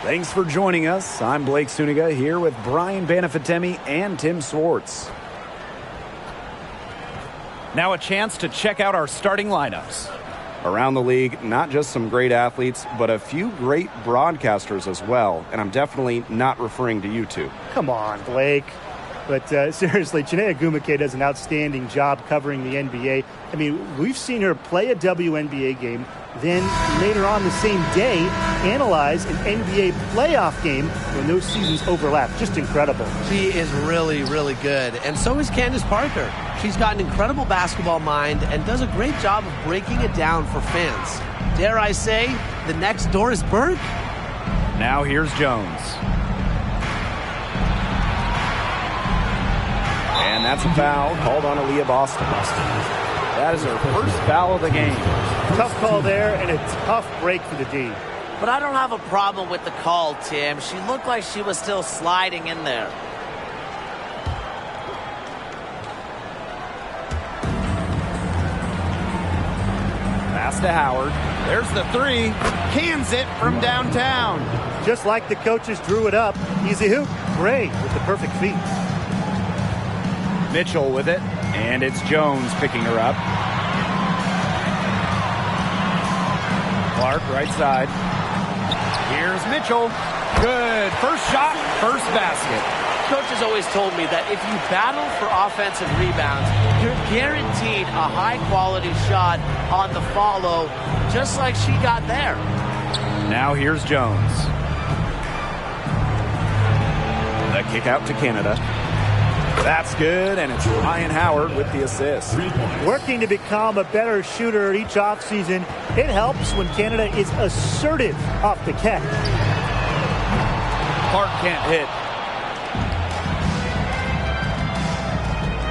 Thanks for joining us. I'm Blake Suniga here with Brian Banafitemi and Tim Swartz. Now a chance to check out our starting lineups. Around the league, not just some great athletes, but a few great broadcasters as well. And I'm definitely not referring to you two. Come on, Blake. But seriously, Chinea Gumake does an outstanding job covering the NBA. I mean, we've seen her play a WNBA game, then later on the same day, analyze an NBA playoff game when those seasons overlap. Just incredible. She is really, really good. And so is Candace Parker. She's got an incredible basketball mind and does a great job of breaking it down for fans. Dare I say, the next Doris Burke? Now here's Jones. And that's a foul called on Aaliyah Boston. That is her first foul of the game. Tough call there and a tough break for the D. But I don't have a problem with the call, Tim. She looked like she was still sliding in there. Pass to Howard. There's the three. Cans it from downtown. Just like the coaches drew it up. Easy hoop. Gray with the perfect feet. Mitchell with it, and it's Jones picking her up. Clark, right side. Here's Mitchell. Good. First shot, first basket. Coaches always told me that if you battle for offensive rebounds, you're guaranteed a high-quality shot on the follow, just like she got there. Now here's Jones. The kick out to Canada. That's good, and it's Ryan Howard with the assist. Working to become a better shooter each offseason, it helps when Canada is assertive off the catch. Clark can't hit.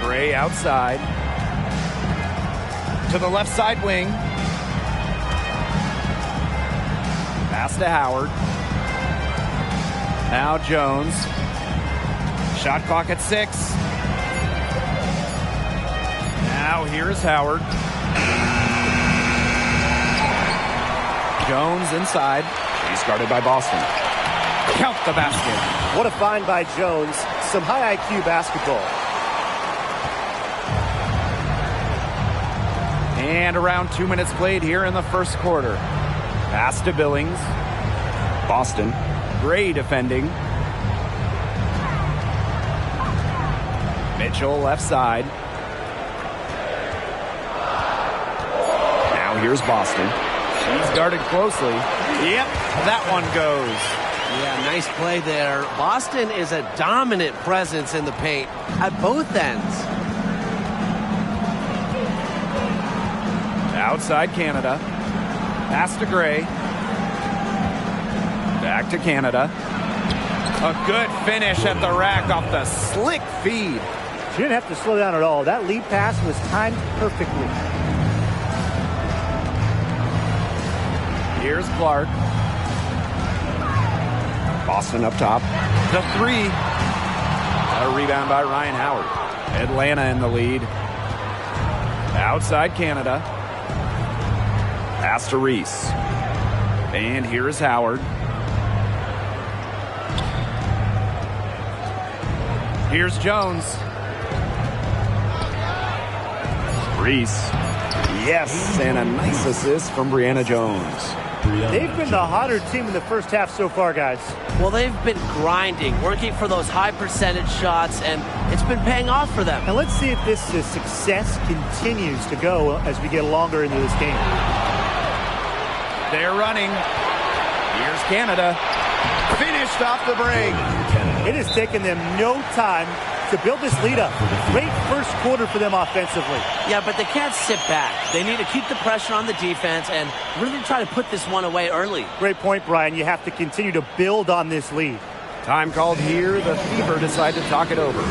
Gray outside. To the left side wing. Pass to Howard. Now Jones. Shot clock at 6. Now here's Howard. Jones inside. He's guarded by Boston. Count the basket. What a find by Jones. Some high IQ basketball. And around 2 minutes played here in the first quarter. Pass to Billings. Boston. Gray defending. Mitchell left side. Now here's Boston. She's guarded closely. Yep, that one goes. Yeah, nice play there. Boston is a dominant presence in the paint at both ends. Outside Canada. Pass to Gray. Back to Canada. A good finish at the rack off the slick feed. She didn't have to slow down at all. That lead pass was timed perfectly. Here's Clark. Boston up top. The three. A rebound by Ryan Howard. Atlanta in the lead. Outside Canada. Pass to Reese. And here is Howard. Here's Jones. Reese. Yes, and a nice assist from Brianna Jones. They've been the hotter team in the first half so far, guys. Well, they've been grinding, working for those high percentage shots, and it's been paying off for them. And let's see if this success continues to go as we get longer into this game. They're running. Here's Canada. Finished off the break. It has taken them no time to build this lead up. Great first quarter for them offensively. Yeah, but they can't sit back. They need to keep the pressure on the defense and really try to put this one away early. Great point, Brian. You have to continue to build on this lead. Time called here. The Fever decide to talk it over.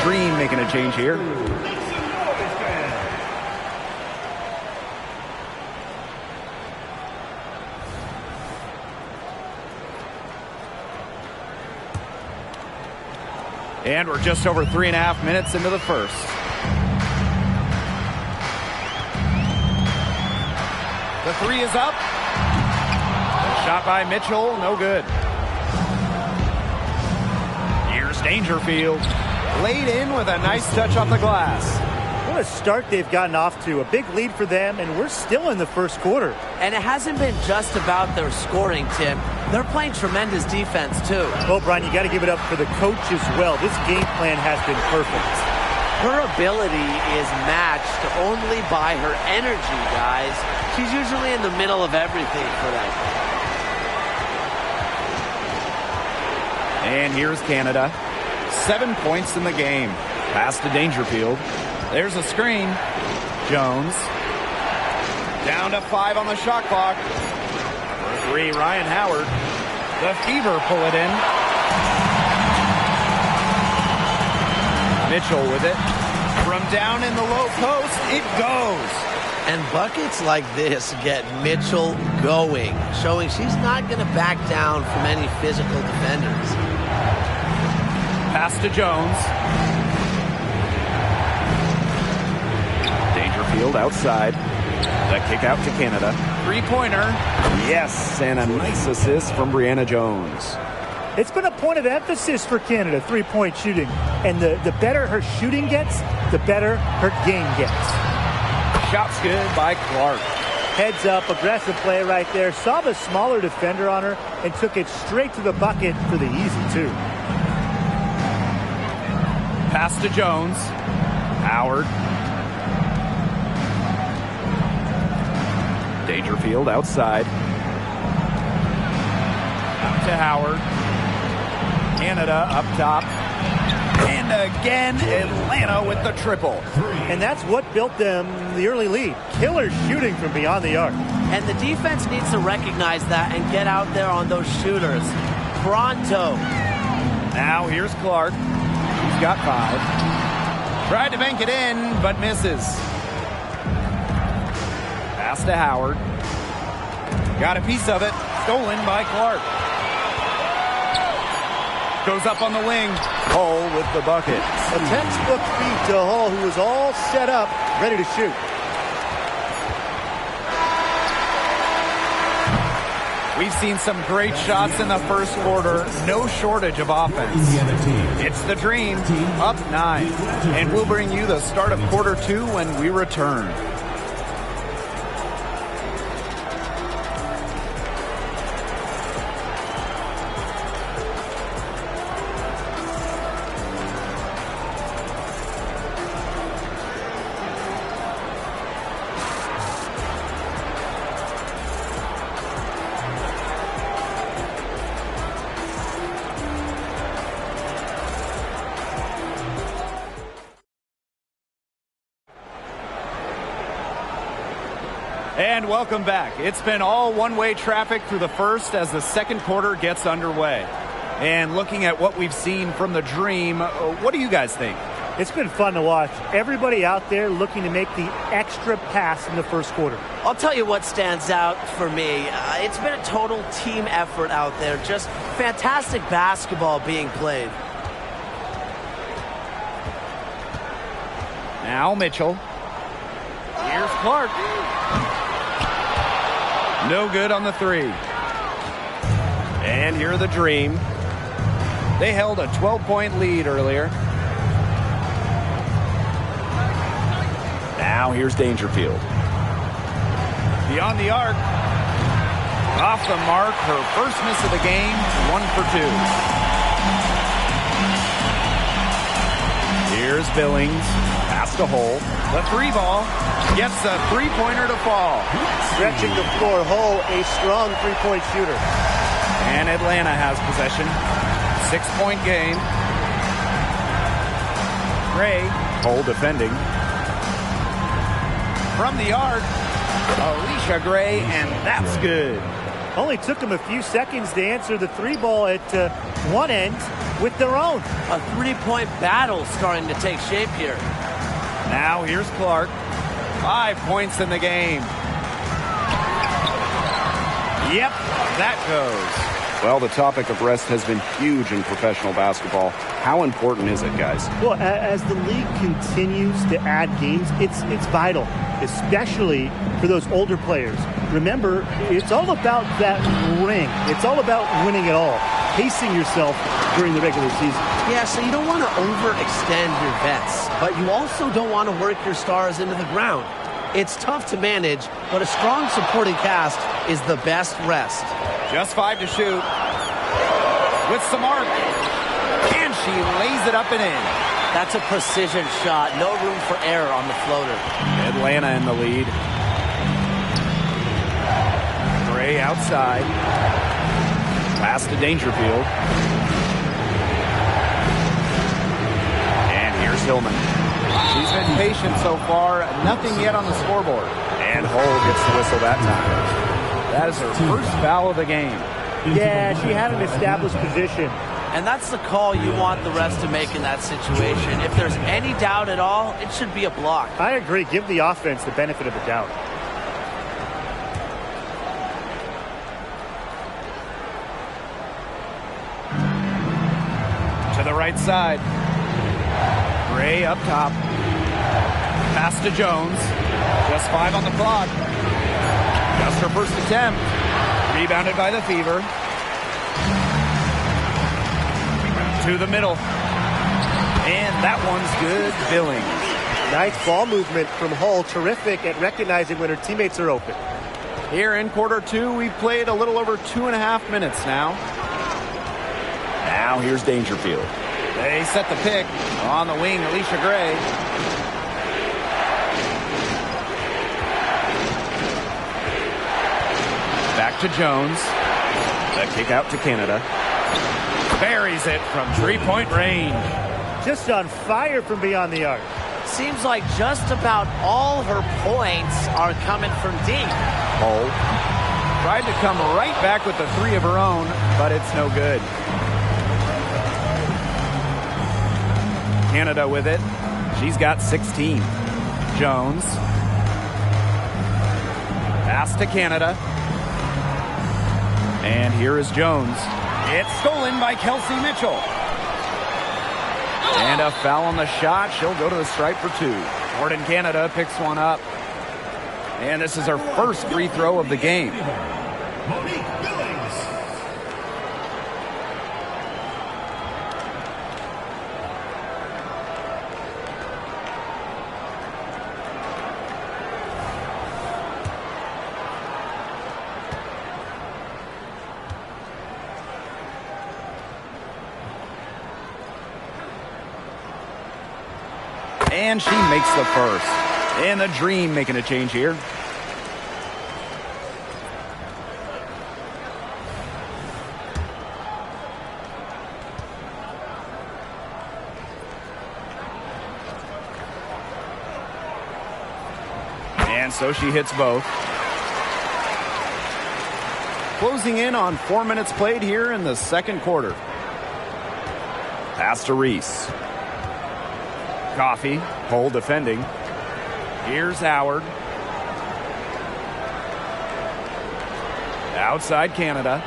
Green making a change here. And we're just over 3.5 minutes into the first. The three is up. Shot by Mitchell, no good. Here's Dangerfield. Laid in with a nice touch off the glass. What a start they've gotten off to. A big lead for them, and we're still in the first quarter. And it hasn't been just about their scoring, Tim. They're playing tremendous defense, too. Well, Brian, you got to give it up for the coach as well. This game plan has been perfect. Her ability is matched only by her energy, guys. She's usually in the middle of everything for that. And here's Canada. 7 points in the game. Pass to Dangerfield. There's a screen. Jones. Down to 5 on the shot clock. For 3, Ryan Howard. The Fever pull it in. Mitchell with it. From down in the low post, it goes. And buckets like this get Mitchell going, showing she's not going to back down from any physical defenders. Pass to Jones. Dangerfield outside. The kick out to Canada. Three-pointer. Yes, and a nice assist from Brianna Jones. It's been a point of emphasis for Canada, three-point shooting. And the better her shooting gets, the better her game gets. Shot's good by Clark. Heads up, aggressive play right there. Saw the smaller defender on her and took it straight to the bucket for the easy two. Pass to Jones. Howard. Dangerfield outside. Out to Howard. Canada up top. And again, Atlanta with the triple. And that's what built them the early lead. Killer shooting from beyond the arc. And the defense needs to recognize that and get out there on those shooters. Pronto. Now here's Clark. He's got 5. Tried to bank it in, but misses. Pass to Howard. Got a piece of it. Stolen by Clark. Goes up on the wing. Hull with the bucket. A textbook feed to Hull, who was all set up, ready to shoot. We've seen some great shots in the first quarter. No shortage of offense. It's the Dream, up 9. And we'll bring you the start of quarter 2 when we return. And welcome back. It's been all one-way traffic through the first as the second quarter gets underway. And looking at what we've seen from the Dream, what do you guys think? It's been fun to watch. Everybody out there looking to make the extra pass in the first quarter. I'll tell you what stands out for me. It's been a total team effort out there. Just fantastic basketball being played. Now Mitchell. Here's Clark. No good on the 3. And here are the Dream. They held a 12-point lead earlier. Now here's Dangerfield. Beyond the arc. Off the mark. Her first miss of the game. 1 for 2. Here's Billings. Pass to Hull. The 3 ball. Gets a 3-pointer to fall. Stretching the floor. Hull, a strong 3-point shooter. And Atlanta has possession. 6-point game. Gray. Hull defending. From the arc. Alicia Gray, and that's good. Only took them a few seconds to answer the three ball at one end with their own. A three-point battle starting to take shape here. Now here's Clark. 5 points in the game. Yep, that goes. Well, the topic of rest has been huge in professional basketball. How important is it, guys? Well, as the league continues to add games, it's vital, especially for those older players. Remember, it's all about that ring. It's all about winning it all, pacing yourself during the regular season. Yeah, so you don't want to overextend your vets, but you also don't want to work your stars into the ground. It's tough to manage, but a strong supporting cast is the best rest. Just 5 to shoot. With some arc. And she lays it up and in. That's a precision shot. No room for error on the floater. Atlanta in the lead. Gray outside. Pass to Dangerfield. And here's Hillman. She's been patient so far. Nothing yet on the scoreboard. And Hull gets the whistle that time. That is her first foul of the game. Yeah, she had an established position. And that's the call you want the refs to make in that situation. If there's any doubt at all, it should be a block. I agree. Give the offense the benefit of the doubt. To the right side. Gray up top. Pass to Jones. Just 5 on the clock. Just her first attempt. Rebounded by the Fever. To the middle. And that one's good. Billings. Nice ball movement from Hull. Terrific at recognizing when her teammates are open. Here in quarter 2, we've played a little over 2.5 minutes now. Now here's Dangerfield. They set the pick on the wing. Alicia Gray. Back to Jones. The kick out to Canada. Buries it from three-point range. Just on fire from beyond the arc. Seems like just about all her points are coming from deep. Hull tried to come right back with the 3 of her own, but it's no good. Canada with it. She's got 16. Jones. Pass to Canada. And here is Jones. It's stolen by Kelsey Mitchell. And a foul on the shot. She'll go to the stripe for 2. Jordan Canada picks one up. And this is her first free throw of the game. And she makes the first. And the Dream making a change here. And so she hits both. Closing in on 4 minutes played here in the second quarter. Pass to Reese. Coffee, Hull defending. Here's Howard. Outside Canada.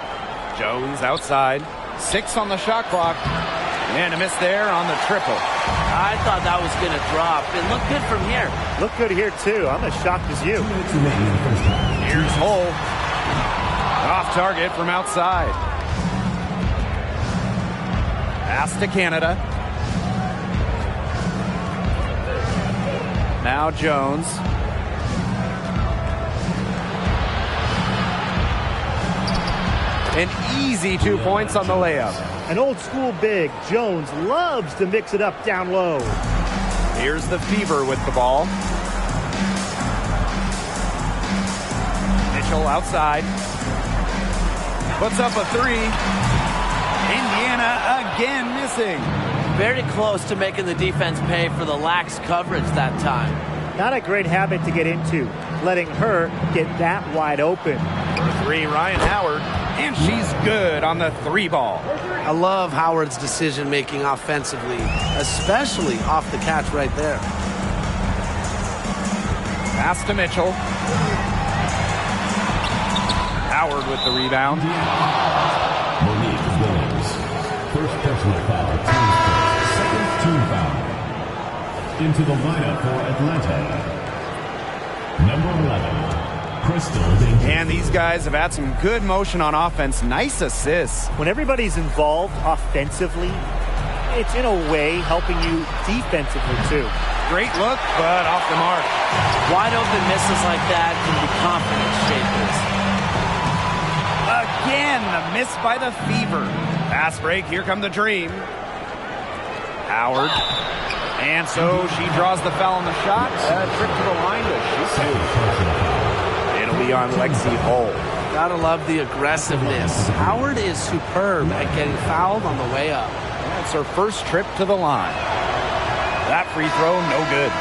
Jones outside. 6 on the shot clock. And a miss there on the triple. I thought that was going to drop. It looked good from here. Look good here, too. I'm as shocked as you. Here's Hull. Off target from outside. Pass to Canada. Now Jones. An easy 2 points on the layup. An old school big. Jones loves to mix it up down low. Here's the Fever with the ball. Mitchell outside. Puts up a 3. Indiana again missing. Very close to making the defense pay for the lax coverage that time. Not a great habit to get into, letting her get that wide open. The three, Ryan Howard, and she's good on the three ball. I love Howard's decision-making offensively, especially off the catch right there. Pass to Mitchell. Howard with the rebound. Monique Williams. First personal foul, team first. Second team foul. Into the lineup for Atlanta. Number 11, Crystal Danger. And these guys have had some good motion on offense. Nice assists. When everybody's involved offensively, it's in a way helping you defensively too. Great look, but off the mark. Wide open misses like that can be confidence shakers. Again, the miss by the Fever. Pass break, here come the Dream. Howard. And so she draws the foul on the shot. Trip to the line to shoot. It'll be on Lexi Hull. Gotta love the aggressiveness. Howard is superb at getting fouled on the way up. That's her first trip to the line. That free throw, no good.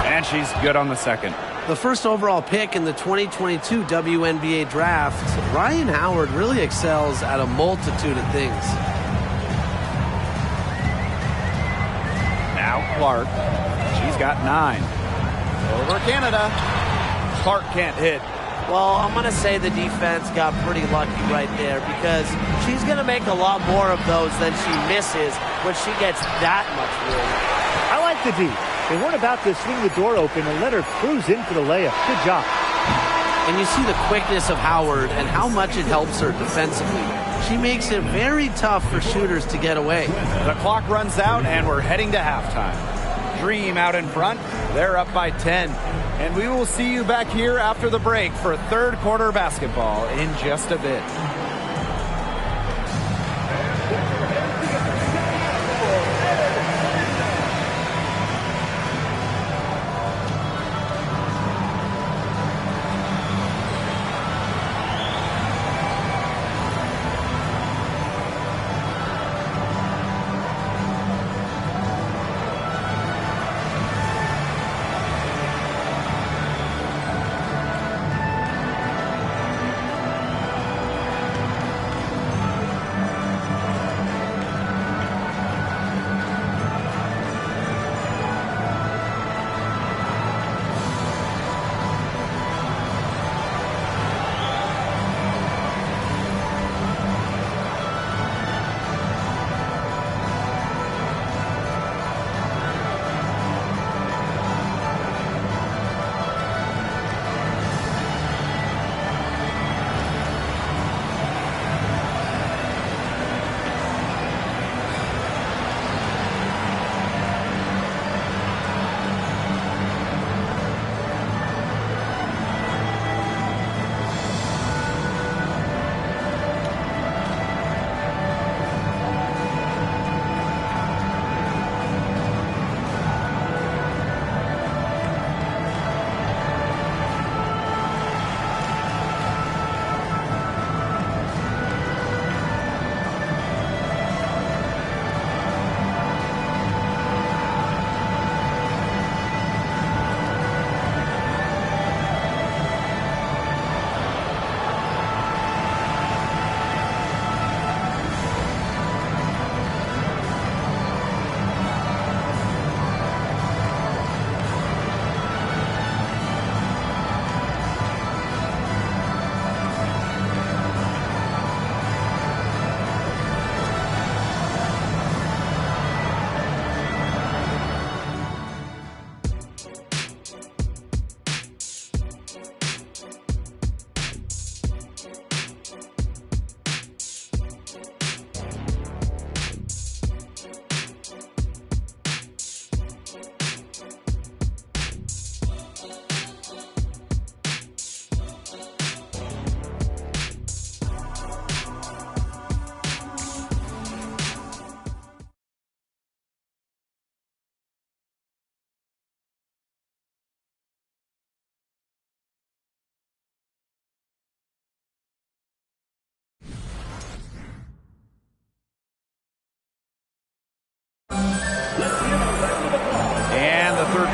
And she's good on the second. The first overall pick in the 2022 WNBA draft, Ryan Howard really excels at a multitude of things. Now Clark. She's got 9. Over Canada. Clark can't hit. Well, I'm going to say the defense got pretty lucky right there because she's going to make a lot more of those than she misses when she gets that much room. I like the D. They weren't about to swing the door open and let her cruise in for the layup. Good job. And you see the quickness of Howard and how much it helps her defensively. She makes it very tough for shooters to get away. The clock runs out and we're heading to halftime. Dream out in front. They're up by 10. And we will see you back here after the break for third quarter basketball in just a bit.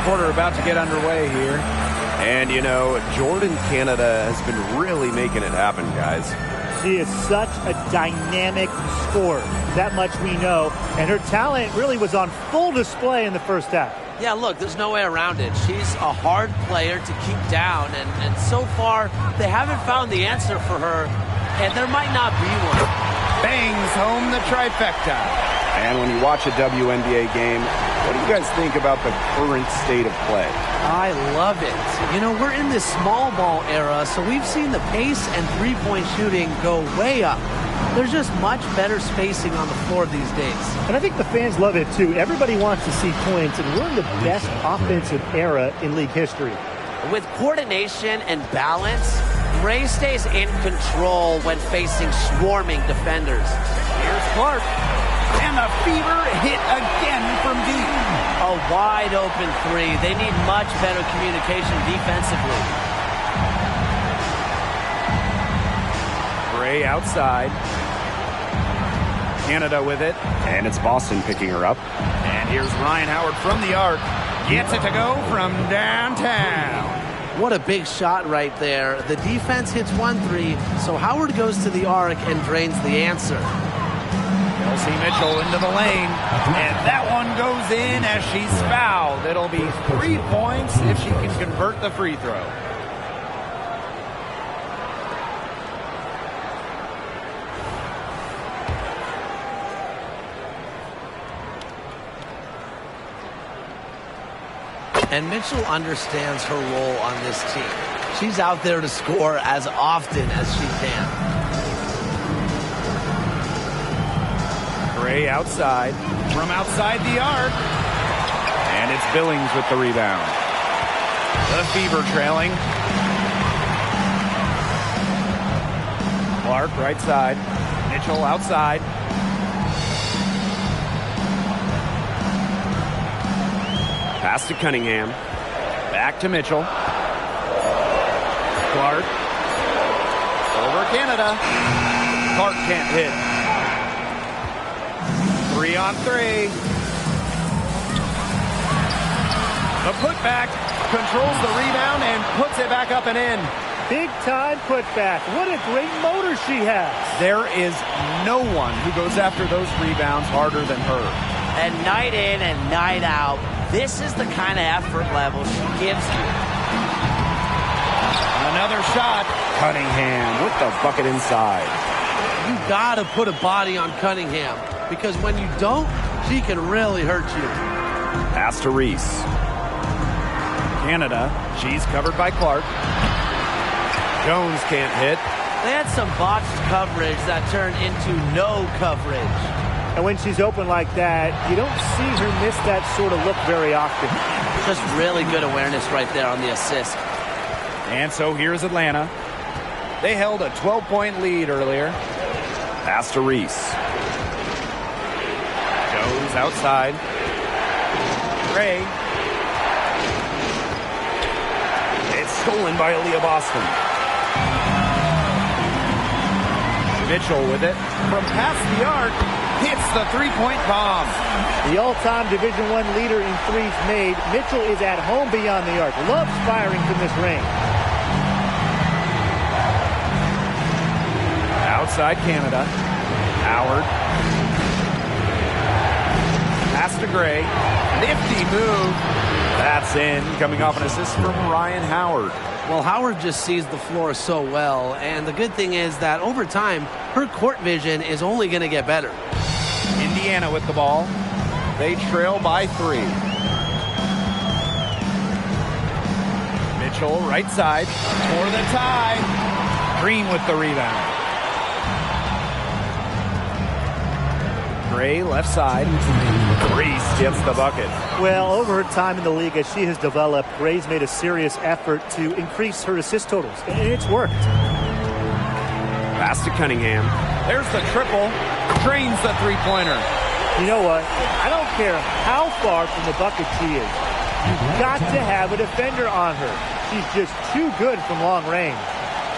quarter about to get underway here. And, you know, Jordan Canada has been really making it happen, guys. She is such a dynamic scorer. That much we know. And her talent really was on full display in the first half. Yeah, look, there's no way around it. She's a hard player to keep down, and so far they haven't found the answer for her, and there might not be one. Bangs home the trifecta. And when you watch a WNBA game, what do you guys think about the current state of play? I love it. You know, we're in this small ball era, so we've seen the pace and three-point shooting go way up. There's just much better spacing on the floor these days. And I think the fans love it, too. Everybody wants to see points, and we're in the best offensive era in league history. With coordination and balance, Ray stays in control when facing swarming defenders. Here's Clark. And the Fever hit again from deep. A wide open three. They need much better communication defensively. Gray outside. Canada with it. And it's Boston picking her up. And here's Ryan Howard from the arc. Gets it to go from downtown. What a big shot right there. The defense hits 1-3, so Howard goes to the arc and drains the answer. Kelsey Mitchell into the lane, and that one goes in as she's fouled. It'll be 3 points if she can convert the free throw. And Mitchell understands her role on this team. She's out there to score as often as she can. Gray outside, from outside the arc. And it's Billings with the rebound. The Fever trailing. Clark right side. Mitchell outside. Pass to Cunningham. Back to Mitchell. Clark. Over Canada. Clark can't hit. 3-on-3. The putback controls the rebound and puts it back up and in. Big time putback. What a great motor she has. There is no one who goes after those rebounds harder than her. And night in and night out, this is the kind of effort level she gives you. Another shot. Cunningham with the bucket inside. You gotta put a body on Cunningham, because when you don't, she can really hurt you. Pass to Reese. Canada, she's covered by Clark. Jones can't hit. They had some botched coverage that turned into no coverage. And when she's open like that, you don't see her miss that sort of look very often. Just really good awareness right there on the assist. And so here's Atlanta. They held a 12-point lead earlier. Pass to Reese. Jones outside. Gray. It's stolen by Aaliyah Boston. Mitchell with it. From past the arc, hits the three-point bomb. The all-time Division I leader in threes made. Mitchell is at home beyond the arc. Loves firing from this range. Outside Canada. Howard. Pass to Gray. Nifty move. That's in. Coming off an assist from Ryan Howard. Well, Howard just sees the floor so well, and the good thing is that over time, her court vision is only going to get better. Indiana with the ball. They trail by 3. Mitchell right side for the tie. Green with the rebound. Gray left side. Reese gets the bucket. Well, over her time in the league as she has developed, Gray's made a serious effort to increase her assist totals, and it's worked. Pass to Cunningham. There's the triple. Drains the three-pointer. You know what? I don't care how far from the bucket she is. You've got to have a defender on her. She's just too good from long range.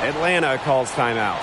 Atlanta calls timeout.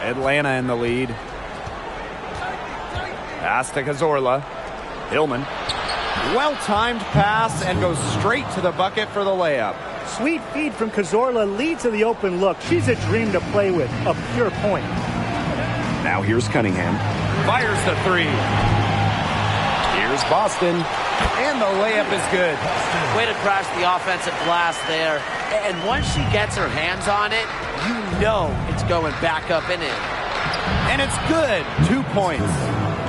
Atlanta in the lead. Pass to Cazorla. Hillman. Well-timed pass and goes straight to the bucket for the layup. Sweet feed from Cazorla leads to the open look. She's a dream to play with, a pure point. Now here's Cunningham. Fires the three. Here's Boston. And the layup is good. Way to crash the offensive glass there. And once she gets her hands on it, you know it's going back up and in. And it's good. 2 points.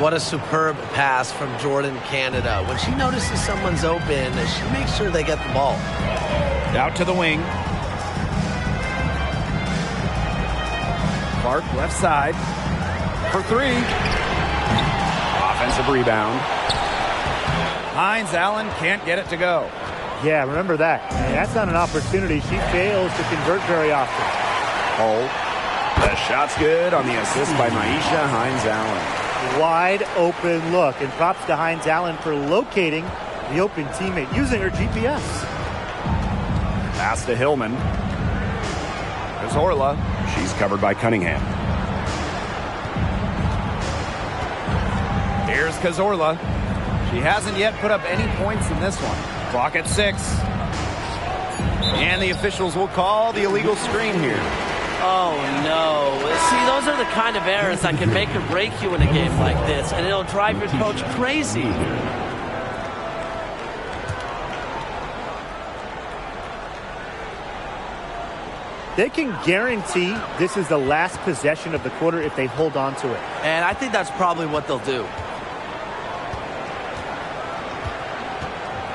What a superb pass from Jordan Canada. When she notices someone's open, she makes sure they get the ball. Out to the wing. Clark left side for three. Offensive rebound. Hines Allen can't get it to go. Yeah, remember that. And that's not an opportunity she fails to convert very often. The shot's good on the assist by Maisha Hines Allen. Wide open look. And props to Hines Allen for locating the open teammate using her GPS. Pass to Hillman. Cazorla. She's covered by Cunningham. Here's Cazorla. She hasn't yet put up any points in this one. Clock at 6. And the officials will call the illegal screen here. Oh, no. See, those are the kind of errors that can make or break you in a game like this, and it'll drive your coach crazy. They can guarantee this is the last possession of the quarter if they hold on to it. And I think that's probably what they'll do.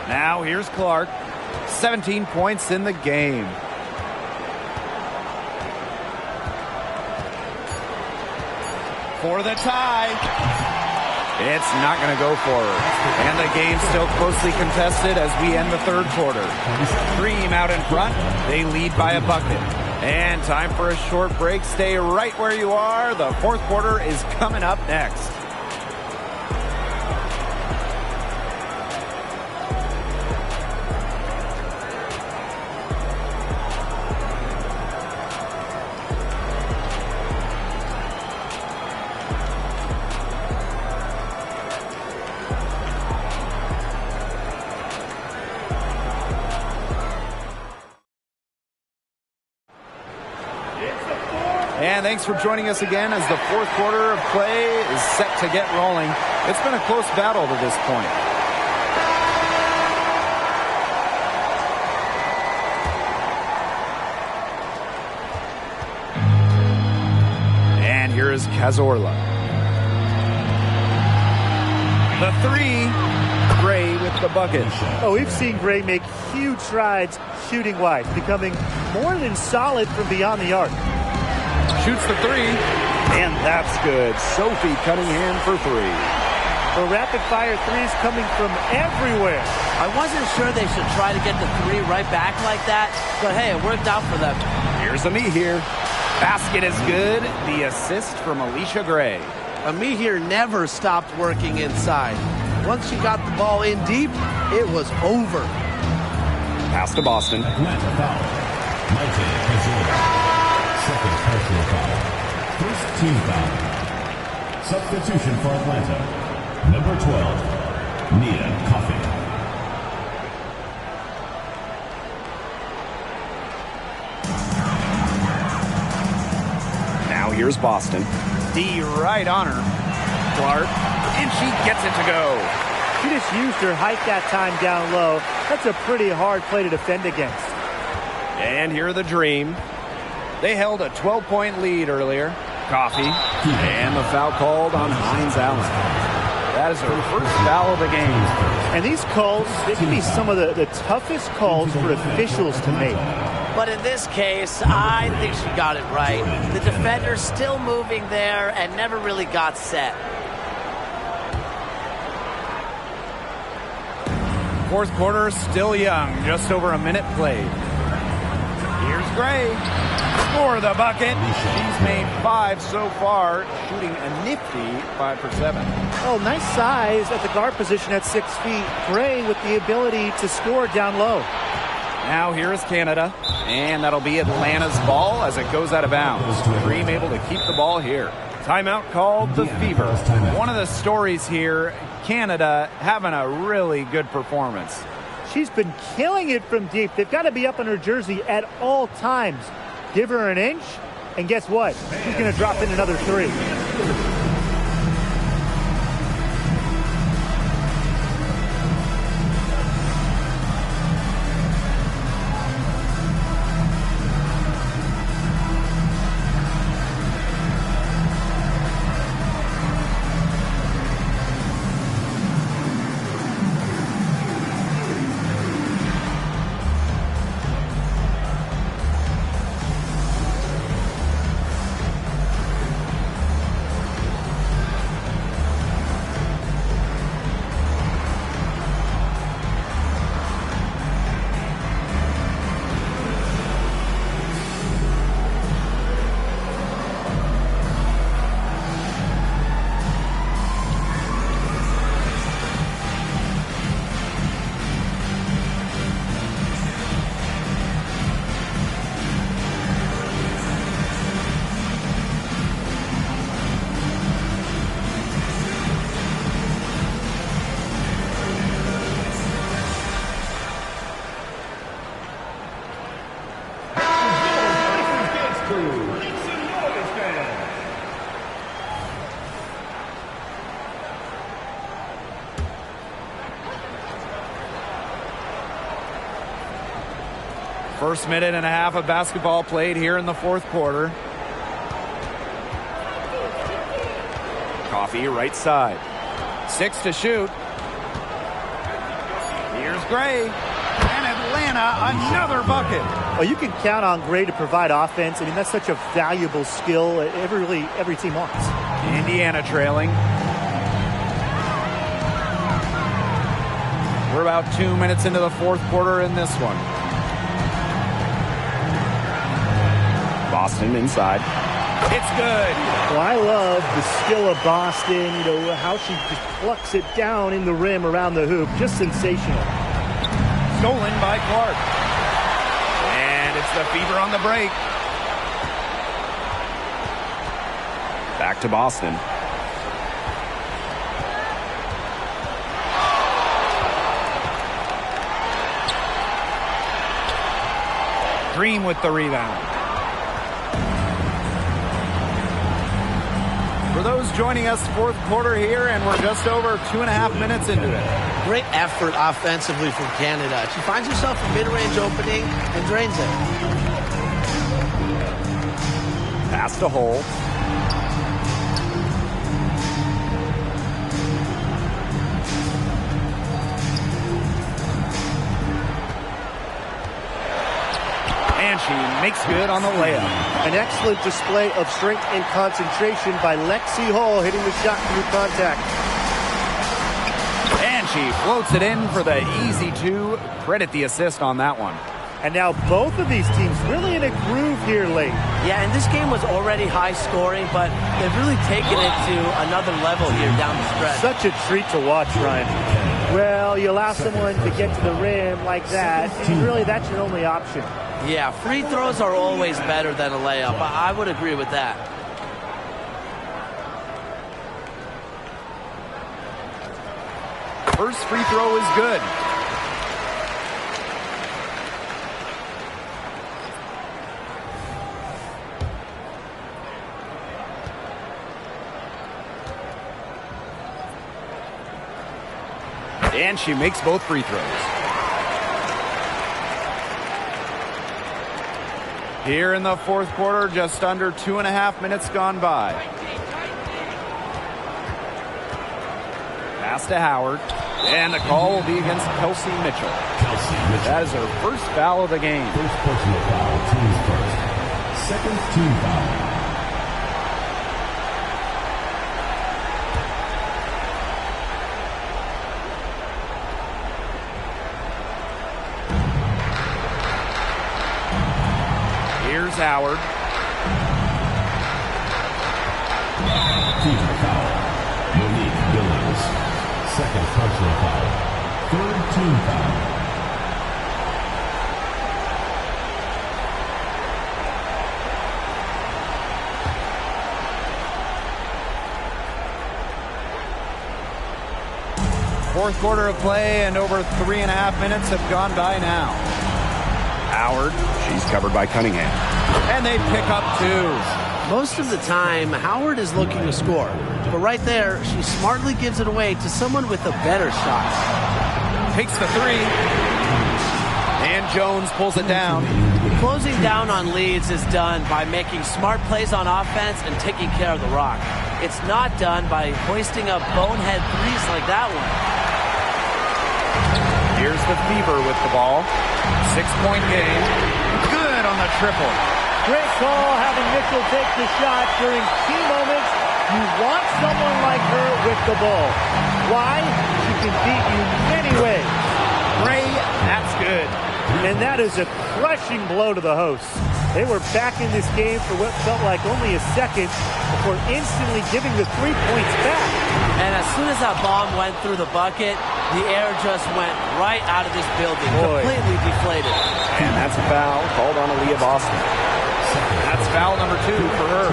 Now here's Clark. 17 points in the game. For the tie. It's not going to go for her. And the game's still closely contested as we end the third quarter. Dream out in front. They lead by a bucket. And time for a short break. Stay right where you are. The fourth quarter is coming up next. And thanks for joining us again as the fourth quarter of play is set to get rolling. It's been a close battle to this point. And here is Cazorla. The three, Gray with the bucket. Oh, we've seen Gray make huge strides shooting-wise, becoming more than solid from beyond the arc. Shoots the three, and that's good. Sophie Cunningham for three. The rapid-fire threes coming from everywhere. I wasn't sure they should try to get the three right back like that, but hey, it worked out for them. Here's Amihir. Basket is good. The assist from Alicia Gray. Amihir never stopped working inside. Once she got the ball in deep, it was over. Pass to Boston. Atlanta foul. Maite Cazorla. Second personal foul. First team foul. Substitution for Atlanta. Number 12, Nia Coffey. Now here's Boston. D right on her. Clark. And she gets it to go. She just used her height that time down low. That's a pretty hard play to defend against. And here are the Dream. They held a 12-point lead earlier. Coffey. And the foul called on Hines Allen. That is her first foul of the game. And these calls, they can be some of the toughest calls for officials to make. But in this case, I think she got it right. The defender's still moving there and never really got set. Fourth quarter still young, just over a minute played. Here's Gray for the bucket. She's made 5 so far, shooting a nifty 5 for 7. Oh, nice size at the guard position at 6 feet. Gray with the ability to score down low. Now here is Canada, and that'll be Atlanta's ball as it goes out of bounds. Dream able to keep the ball here. Timeout called the Fever. One of the stories here, Canada having a really good performance. She's been killing it from deep. They've got to be up on her jersey at all times. Give her an inch, and guess what? She's going to drop in another 3. First minute and a half of basketball played here in the fourth quarter. Coffee right side. 6 to shoot. Here's Gray. And Atlanta, another bucket. Well, you can count on Gray to provide offense. I mean, that's such a valuable skill every team wants. Indiana trailing. We're about 2 minutes into the fourth quarter in this one. Boston inside. It's good. Well, I love the skill of Boston, you know, how she just plucks it down in the rim around the hoop. Just sensational. Stolen by Clark. And it's the Fever on the break. Back to Boston. Dream with the rebound. For those joining us, fourth quarter here, and we're just over 2.5 minutes into it. Great effort offensively from Canada. She finds herself a mid-range opening and drains it. Pass to Hole. And she makes good on the layup. An excellent display of strength and concentration by Lexi Hall, hitting the shot through contact. And she floats it in for the easy 2. Credit the assist on that one. And now both of these teams really in a groove here late. Yeah, and this game was already high scoring, but they've really taken it to another level here down the stretch. Such a treat to watch, Ryan. Well, you allow someone to get to the rim like that, and really that's your only option. Yeah, free throws are always better than a layup. I would agree with that. First free throw is good. And she makes both free throws. Here in the fourth quarter, just under 2.5 minutes gone by. Pass to Howard. And the call will be against Kelsey Mitchell. That is her first foul of the game. First personal foul, team's first. Second team foul. Here's Howard. Team foul. Monique Billings. Second personal foul. Third team foul. Fourth quarter of play, and over 3.5 minutes have gone by now. Howard, she's covered by Cunningham. And they pick up 2. Most of the time, Howard is looking to score. But right there, she smartly gives it away to someone with a better shot. Takes the 3. And Jones pulls it down. Closing down on leads is done by making smart plays on offense and taking care of the rock. It's not done by hoisting up bonehead threes like that one. Here's the Fever with the ball. 6-point game. Good on the triple. Great call having Mitchell take the shot during key moments. You want someone like her with the ball. Why? She can beat you many ways. Ray, that's good. And that is a crushing blow to the hosts. They were back in this game for what felt like only a second before instantly giving the 3 points back. And as soon as that bomb went through the bucket, the air just went right out of this building, completely deflated. And that's a foul called on Aaliyah Boston. That's foul number 2 for her.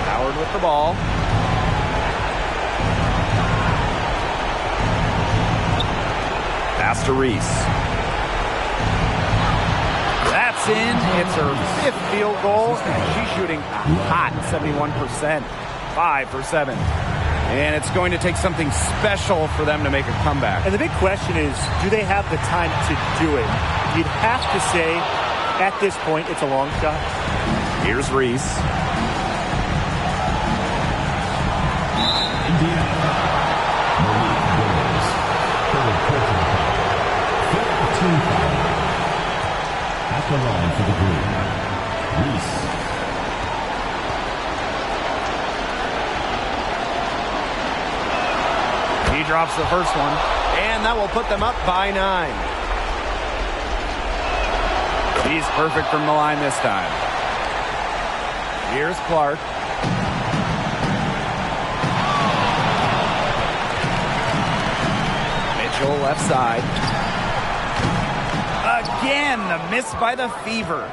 Howard with the ball. Pass to Reese. That's in. It's her 5th field goal, and she's shooting hot, 71%. 5 for 7. And it's going to take something special for them to make a comeback. And the big question is, do they have the time to do it? You'd have to say, at this point, it's a long shot. Here's Reese. Indiana. Monique Billings. Third personal foul. Fifth team foul. At the line for the Green. Reese. He drops the first one, and that will put them up by 9. He's perfect from the line this time. Here's Clark. Mitchell left side. Again, the miss by the Fever.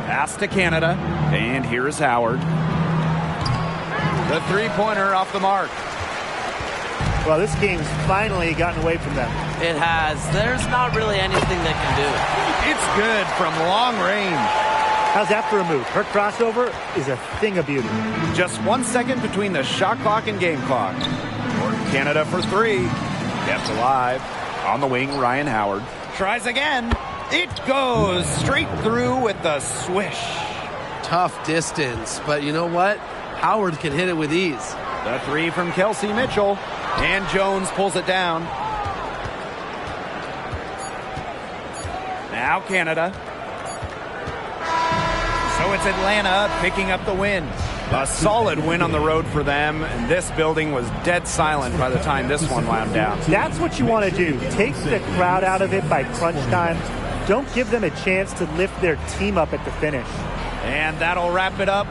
Pass to Canada, and here's Howard. The 3-pointer off the mark. Well, this game's finally gotten away from them. It has. There's not really anything they can do. It's good from long range. How's that for a move? Her crossover is a thing of beauty. Just 1 second between the shot clock and game clock. Canada for 3. Kept alive. On the wing, Ryan Howard. Tries again. It goes straight through with the swish. Tough distance, but you know what? Howard can hit it with ease. The 3 from Kelsey Mitchell. And Jones pulls it down. Now Canada. So it's Atlanta picking up the win. A solid win on the road for them, and this building was dead silent by the time this one wound down. That's what you want to do. Take the crowd out of it by crunch time. Don't give them a chance to lift their team up at the finish. And that'll wrap it up.